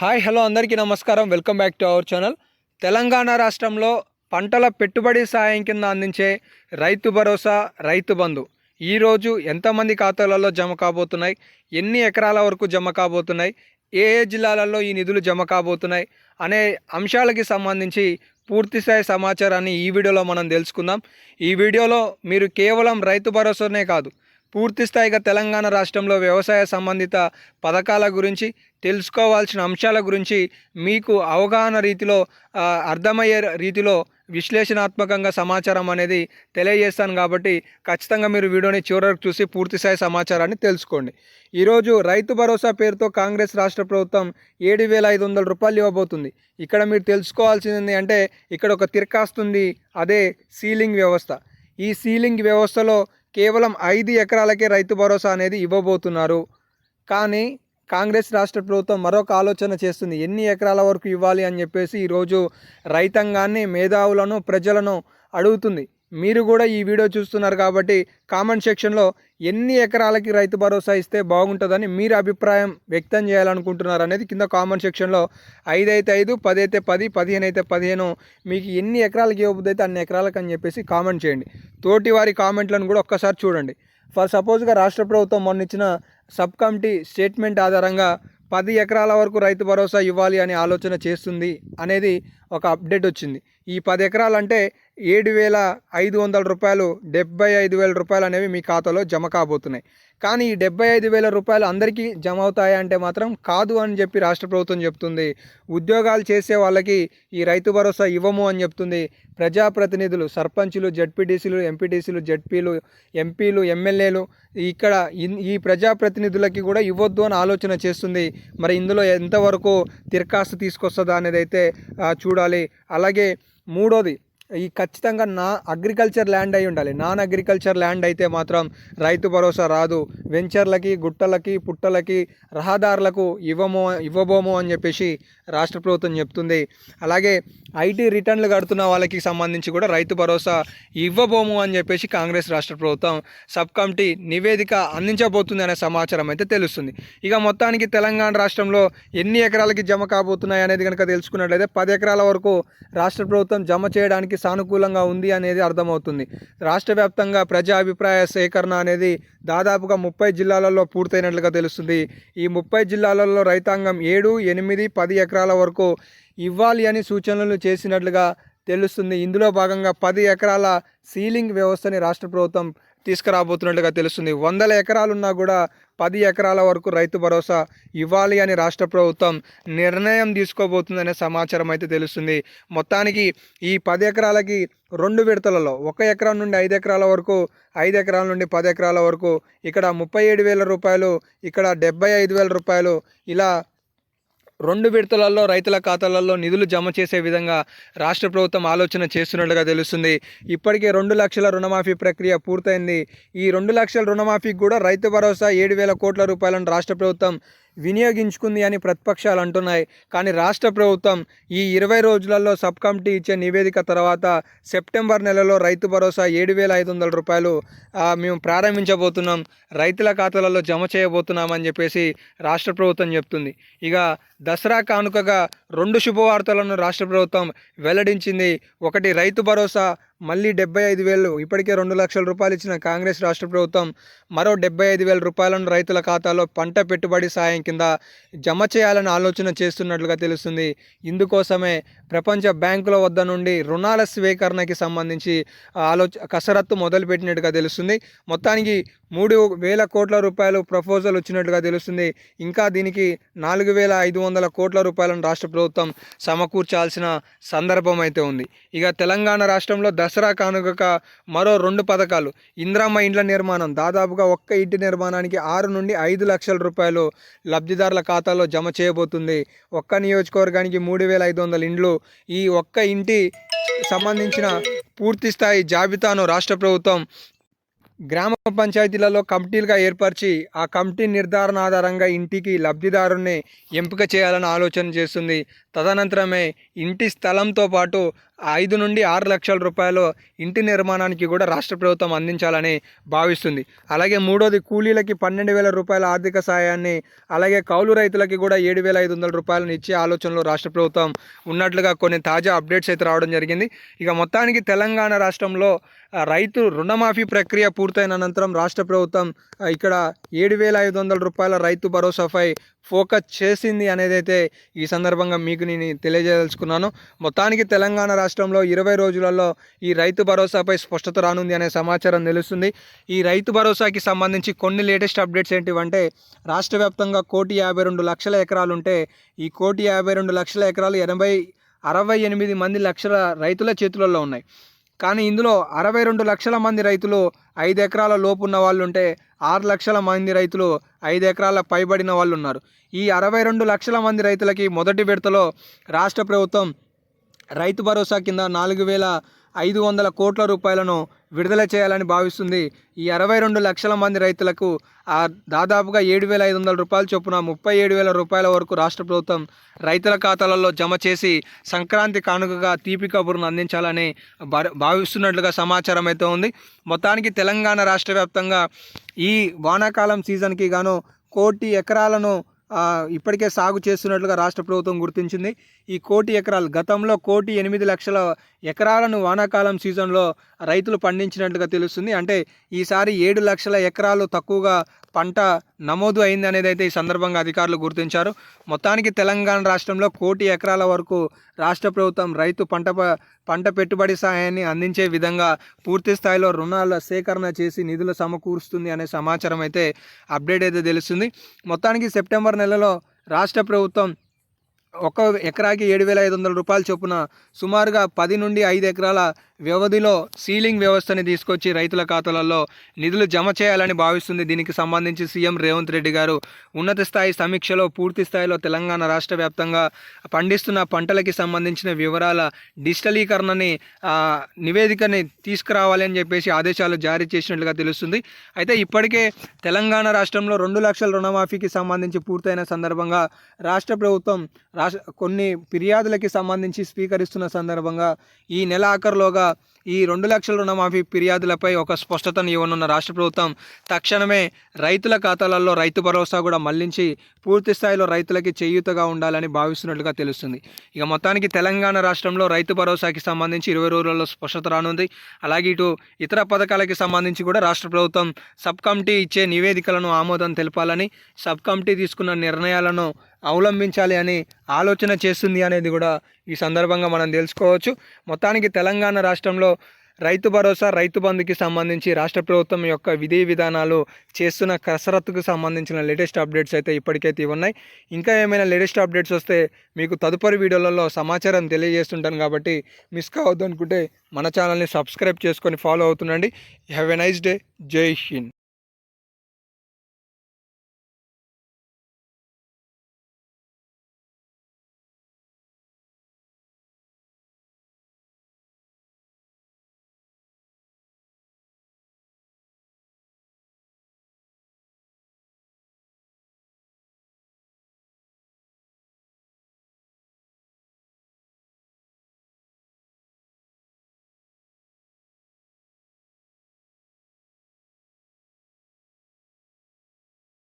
Hi hello అందరికీ నమస్కారం. Welcome back to our channel. Telangana రాష్ట్రంలో పంటల పెట్టుబడి సాయం కింద అందించే రైతు భరోసా, రైతు బంధు ఈరోజు ఎంతమంది ఖాతాలలో జమ కాబోతున్నాయి, ఎన్ని ఎకరాల వరకు జమ కాబోతున్నాయి, ఏ ఏ జిల్లాలలో ఈ నిధులు జమ కాబోతున్నాయి అనే అంశాలకి సంబంధించి పూర్తిస్థాయి సమాచారాన్ని ఈ వీడియోలో మనం తెలుసుకుందాం. ఈ వీడియోలో మీరు కేవలం రైతు భరోసానే కాదు, పూర్తి స్థాయిగా తెలంగాణ రాష్ట్రంలో వ్యవసాయ సంబంధిత పథకాల గురించి, తెలుసుకోవాల్సిన అంశాల గురించి మీకు అవగాహన రీతిలో అర్థమయ్యే రీతిలో విశ్లేషణాత్మకంగా సమాచారం అనేది తెలియజేస్తాను. కాబట్టి ఖచ్చితంగా మీరు వీడియోని చివరకు చూసి పూర్తిస్థాయి సమాచారాన్ని తెలుసుకోండి. ఈరోజు రైతు భరోసా పేరుతో కాంగ్రెస్ రాష్ట్ర ప్రభుత్వం 7,500 రూపాయలు ఇవ్వబోతుంది. ఇక్కడ మీరు తెలుసుకోవాల్సింది అంటే ఇక్కడ ఒక తిరకాస్తుంది, అదే సీలింగ్ వ్యవస్థ. ఈ సీలింగ్ వ్యవస్థలో కేవలం 5 ఎకరాలకే రైతు భరోసా అనేది ఇవ్వబోతున్నారు. కానీ కాంగ్రెస్ రాష్ట్ర ప్రభుత్వం మరొక ఆలోచన చేస్తుంది, ఎన్ని ఎకరాల వరకు ఇవ్వాలి అని చెప్పేసి ఈరోజు రైతాంగాన్ని, మేధావులను, ప్రజలను అడుగుతుంది. మీరు కూడా ఈ వీడియో చూస్తున్నారు కాబట్టి కామెంట్ సెక్షన్లో ఎన్ని ఎకరాలకి రైతు భరోసా ఇస్తే బాగుంటుందని మీరు అభిప్రాయం వ్యక్తం చేయాలనుకుంటున్నారు అనేది కింద కామెంట్ సెక్షన్లో 5 అయితే 5, 10 అయితే 10, 15 అయితే 15 మీకు ఎన్ని ఎకరాలకి ఇవ్వబోద్దు అయితే అన్ని ఎకరాలకు అని చెప్పేసి కామెంట్ చేయండి. తోటి వారి కామెంట్లను కూడా ఒక్కసారి చూడండి. ఫర్ సపోజ్గా రాష్ట్ర ప్రభుత్వం మొన్న ఇచ్చిన సబ్ కమిటీ స్టేట్మెంట్ ఆధారంగా 10 ఎకరాల వరకు రైతు భరోసా ఇవ్వాలి అని ఆలోచన చేస్తుంది అనేది ఒక అప్డేట్ వచ్చింది. ఈ 10 ఎకరాలు అంటే 7,500 రూపాయలు, 75,000 రూపాయలు అనేవి మీ ఖాతాలో జమ కాబోతున్నాయి. కానీ ఈ 75,000 రూపాయలు అందరికీ జమ అవుతాయా అంటే మాత్రం కాదు అని చెప్పి రాష్ట్ర ప్రభుత్వం చెప్తుంది. ఉద్యోగాలు చేసే వాళ్ళకి ఈ రైతు భరోసా ఇవ్వము అని చెప్తుంది. ప్రజాప్రతినిధులు, సర్పంచులు, జడ్పీటీసీలు, ఎంపీటీసీలు, జడ్పీలు, ఎంపీలు, ఎమ్మెల్యేలు ఇక్కడ ఈ ప్రజాప్రతినిధులకి కూడా ఇవ్వద్దు అని ఆలోచన చేస్తుంది. మరి ఇందులో ఎంతవరకు తిరకాస్తు తీసుకొస్తుందా అనేది అయితే చూడాలి. అలాగే మూడోది, ఈ ఖచ్చితంగా అగ్రికల్చర్ ల్యాండ్ అయి ఉండాలి. నాన్ అగ్రికల్చర్ ల్యాండ్ అయితే మాత్రం రైతు భరోసా రాదు. వెంచర్లకి, గుట్టలకి, పుట్టలకి, రహదారులకు ఇవ్వబోము అని చెప్పేసి రాష్ట్ర ప్రభుత్వం చెప్తుంది. అలాగే ఐటీ రిటర్న్లు కడుతున్న వాళ్ళకి సంబంధించి కూడా రైతు భరోసా ఇవ్వబోము అని చెప్పేసి కాంగ్రెస్ రాష్ట్ర ప్రభుత్వం సబ్ కమిటీ నివేదిక అందించబోతుంది అనే సమాచారం అయితే తెలుస్తుంది. ఇక మొత్తానికి తెలంగాణ రాష్ట్రంలో ఎన్ని ఎకరాలకి జమ కాబోతున్నాయి అనేది కనుక తెలుసుకున్నట్లయితే 10 ఎకరాల వరకు రాష్ట్ర ప్రభుత్వం జమ చేయడానికి సానుకూలంగా ఉంది అనేది అర్థమవుతుంది. రాష్ట్ర వ్యాప్తంగా ప్రజా అభిప్రాయ సేకరణ అనేది దాదాపుగా 30 జిల్లాలలో పూర్తయినట్లుగా తెలుస్తుంది. ఈ 30 జిల్లాలలో రైతాంగం 7, 8, 10 ఎకరాల వరకు ఇవ్వాలి అని సూచనలు చేసినట్లుగా తెలుస్తుంది. ఇందులో భాగంగా 10 ఎకరాల సీలింగ్ వ్యవస్థని రాష్ట్ర ప్రభుత్వం తీసుకురాబోతున్నట్లుగా తెలుస్తుంది. 100 ఎకరాలున్నా కూడా 10 ఎకరాల వరకు రైతు భరోసా ఇవ్వాలి అని రాష్ట్ర ప్రభుత్వం నిర్ణయం తీసుకోబోతుందనే సమాచారం అయితే తెలుస్తుంది. మొత్తానికి ఈ 10 ఎకరాలకి 2 విడతలలో 1 ఎకరం నుండి 5 ఎకరాల వరకు, 5 ఎకరాల నుండి 10 ఎకరాల వరకు ఇక్కడ 37,000 రూపాయలు, ఇక్కడ 75,000 రూపాయలు, ఇలా 2 విడతలలో రైతుల ఖాతాలలో నిధులు జమ చేసే విధంగా రాష్ట్ర ప్రభుత్వం ఆలోచన చేస్తున్నట్లుగా తెలుస్తుంది. ఇప్పటికే 2 లక్షల రుణమాఫీ ప్రక్రియ పూర్తయింది. ఈ 2 లక్షల రుణమాఫీకి కూడా రైతు భరోసా 7,000 కోట్ల రూపాయలను రాష్ట్ర ప్రభుత్వం వినియోగించుకుంది అని ప్రతిపక్షాలు అంటున్నాయి. కానీ రాష్ట్ర ప్రభుత్వం ఈ 20 రోజులలో సబ్ కమిటీ ఇచ్చే నివేదిక తర్వాత సెప్టెంబర్ నెలలో రైతు భరోసా 7,500 రూపాయలు మేము ప్రారంభించబోతున్నాం, రైతుల ఖాతాలలో జమ చేయబోతున్నామని చెప్పేసి రాష్ట్ర ప్రభుత్వం చెప్తుంది. ఇక దసరా కానుకగా 2 శుభవార్తలను రాష్ట్ర ప్రభుత్వం వెల్లడించింది. ఒకటి, రైతు భరోసా మళ్ళీ 75,000, ఇప్పటికే 2 లక్షల రూపాయలు ఇచ్చిన కాంగ్రెస్ రాష్ట్ర ప్రభుత్వం మరో 75,000 రూపాయలను రైతుల ఖాతాలో పంట పెట్టుబడి సాయం కింద జమ చేయాలని ఆలోచన చేస్తున్నట్లుగా తెలుస్తుంది. ఇందుకోసమే ప్రపంచ బ్యాంకుల వద్ద నుండి రుణాల స్వీకరణకి సంబంధించి కసరత్తు మొదలుపెట్టినట్టుగా తెలుస్తుంది. మొత్తానికి 3,000 కోట్ల రూపాయలు ప్రపోజల్ వచ్చినట్లుగా తెలుస్తుంది. ఇంకా దీనికి 4,500 కోట్ల రూపాయలను రాష్ట్ర ప్రభుత్వం సమకూర్చాల్సిన సందర్భం అయితే ఉంది. ఇక తెలంగాణ రాష్ట్రంలో దసరా కానుక మరో 2 పథకాలు. ఇందిరమ్మ ఇండ్ల నిర్మాణం, దాదాపుగా ఒక్క ఇంటి నిర్మాణానికి 6 నుండి 5 లక్షల రూపాయలు లబ్ధిదారుల ఖాతాలో జమ చేయబోతుంది. ఒక్క నియోజకవర్గానికి 3,500 ఇండ్లు. ఈ ఒక్క ఇంటి సంబంధించిన పూర్తి స్థాయి జాబితాను రాష్ట్ర ప్రభుత్వం గ్రామ పంచాయతీలలో కమిటీలుగా ఏర్పరిచి ఆ కమిటీ నిర్ధారణ ఆధారంగా ఇంటికి లబ్ధిదారుని ఎంపిక చేయాలని ఆలోచన చేస్తుంది. తదనంతరమే ఇంటి స్థలంతో పాటు 5 నుండి 6 లక్షల రూపాయలు ఇంటి నిర్మాణానికి కూడా రాష్ట్ర ప్రభుత్వం అందించాలని భావిస్తుంది. అలాగే మూడోది కూలీలకి 12,000 రూపాయల ఆర్థిక సాయాన్ని, అలాగే కౌలు రైతులకి కూడా 7,500 రూపాయలను ఇచ్చే ఆలోచనలో రాష్ట్ర ప్రభుత్వం ఉన్నట్లుగా కొన్ని తాజా అప్డేట్స్ అయితే రావడం జరిగింది. ఇక మొత్తానికి తెలంగాణ రాష్ట్రంలో రైతు రుణమాఫీ ప్రక్రియ పూర్తయిన అనంతరం రాష్ట్ర ప్రభుత్వం ఇక్కడ 7,500 రూపాయల రైతు భరోసాపై ఫోకస్ చేసింది అనేది అయితే ఈ సందర్భంగా మీకు నేను తెలియజేయదలుచుకున్నాను. మొత్తానికి తెలంగాణ రాష్ట్రంలో 20 రోజులలో ఈ రైతు భరోసాపై స్పష్టత రానుంది అనే సమాచారం తెలుస్తుంది. ఈ రైతు భరోసాకి సంబంధించి కొన్ని లేటెస్ట్ అప్డేట్స్ ఏంటివంటే, రాష్ట్ర వ్యాప్తంగా 1,52,00,000 ఎకరాలు ఉంటే ఈ 1,52,00,000 ఎకరాలు 68 లక్షల రైతుల చేతులలో ఉన్నాయి. కానీ ఇందులో 62 లక్షల మంది రైతులు 5 ఎకరాల లోపు ఉన్న వాళ్ళు ఉంటే 6 లక్షల మంది రైతులు 5 ఎకరాల పైబడిన వాళ్ళు ఉన్నారు. ఈ 62 లక్షల మంది రైతులకి మొదటి విడతలో రాష్ట్ర ప్రభుత్వం రైతు భరోసా కింద 4,500 కోట్ల రూపాయలను విడుదల చేయాలని భావిస్తుంది. ఈ 62 లక్షల మంది రైతులకు దాదాపుగా 7,500 రూపాయల చొప్పున 37,000 రూపాయల వరకు రాష్ట్ర ప్రభుత్వం రైతుల ఖాతాలలో జమ చేసి సంక్రాంతి కానుకగా తీపి కబురును అందించాలని భావిస్తున్నట్లుగా సమాచారం అయితే ఉంది. మొత్తానికి తెలంగాణ రాష్ట్ర వ్యాప్తంగా ఈ వానాకాలం సీజన్కి గాను 1,00,00,000 ఎకరాలను ఇప్పటికే సాగు చేస్తున్నట్లుగా రాష్ట్ర ప్రభుత్వం గుర్తించింది. ఈ 1,00,00,000 ఎకరాలు గతంలో 1,08,00,000 ఎకరాలను వానాకాలం సీజన్లో రైతులు పండించినట్లుగా తెలుస్తుంది. అంటే ఈసారి 7 లక్షల ఎకరాలు తక్కువగా పంట నమోదు అయింది అనేది అయితే ఈ సందర్భంగా అధికారులు గుర్తించారు. మొత్తానికి తెలంగాణ రాష్ట్రంలో 1,00,00,000 ఎకరాల వరకు రాష్ట్ర ప్రభుత్వం రైతు పంట పెట్టుబడి సాయాన్ని అందించే విధంగా పూర్తి స్థాయిలో రుణాల సేకరణ చేసి నిధులు సమకూరుస్తుంది అనే సమాచారం అయితే అప్డేట్ అయితే తెలుస్తుంది. మొత్తానికి సెప్టెంబర్ నెలలో రాష్ట్ర ప్రభుత్వం ఒక ఎకరాకి 7,500 రూపాయల చొప్పున సుమారుగా 10 నుండి 5 ఎకరాల వ్యవధిలో సీలింగ్ వ్యవస్థని తీసుకొచ్చి రైతుల ఖాతాలలో నిధులు జమ చేయాలని భావిస్తుంది. దీనికి సంబంధించి సీఎం రేవంత్ రెడ్డి గారు ఉన్నత స్థాయి సమీక్షలో పూర్తి స్థాయిలో తెలంగాణ రాష్ట్ర వ్యాప్తంగా పండిస్తున్న పంటలకి సంబంధించిన వివరాల డిజిటలీకరణని నివేదికని తీసుకురావాలి అని చెప్పేసి ఆదేశాలు జారీ చేసినట్లుగా తెలుస్తుంది. అయితే ఇప్పటికే తెలంగాణ రాష్ట్రంలో 2 లక్షల రుణమాఫీకి సంబంధించి పూర్తయిన సందర్భంగా రాష్ట్ర ప్రభుత్వం కొన్ని ఫిర్యాదులకి సంబంధించి స్వీకరిస్తున్న సందర్భంగా ఈ నెల ఆఖరులోగా ఈ 2 లక్షల రుణమాఫీ ఫిర్యాదులపై ఒక స్పష్టతను ఇవ్వనున్న రాష్ట్ర ప్రభుత్వం తక్షణమే రైతుల ఖాతాలలో రైతు భరోసా కూడా మళ్లించి పూర్తి స్థాయిలో రైతులకి చేయూతగా ఉండాలని భావిస్తున్నట్లుగా తెలుస్తుంది. ఇక మొత్తానికి తెలంగాణ రాష్ట్రంలో రైతు భరోసాకి సంబంధించి 20 రోజులలో స్పష్టత రానుంది. అలాగే ఇటు ఇతర పథకాలకి సంబంధించి కూడా రాష్ట్ర ప్రభుత్వం సబ్ కమిటీ ఇచ్చే నివేదికలను ఆమోదం తెలపాలని, సబ్ కమిటీ తీసుకున్న నిర్ణయాలను అవలంబించాలి అని ఆలోచన చేస్తుంది అనేది కూడా ఈ సందర్భంగా మనం తెలుసుకోవచ్చు. మొత్తానికి తెలంగాణ రాష్ట్రంలో రైతు భరోసా, రైతు బంధుకి సంబంధించి రాష్ట్ర ప్రభుత్వం యొక్క విధి విధానాలు చేస్తున్న కసరత్తుకు సంబంధించిన లేటెస్ట్ అప్డేట్స్ అయితే ఇప్పటికైతే ఉన్నాయి. ఇంకా ఏమైనా లేటెస్ట్ అప్డేట్స్ వస్తే మీకు తదుపరి వీడియోలలో సమాచారం తెలియజేస్తుంటాను. కాబట్టి మిస్ కావద్దు అనుకుంటే మన ఛానల్ని సబ్స్క్రైబ్ చేసుకొని ఫాలో అవుతుండండి. Have a nice day. జై హింద్.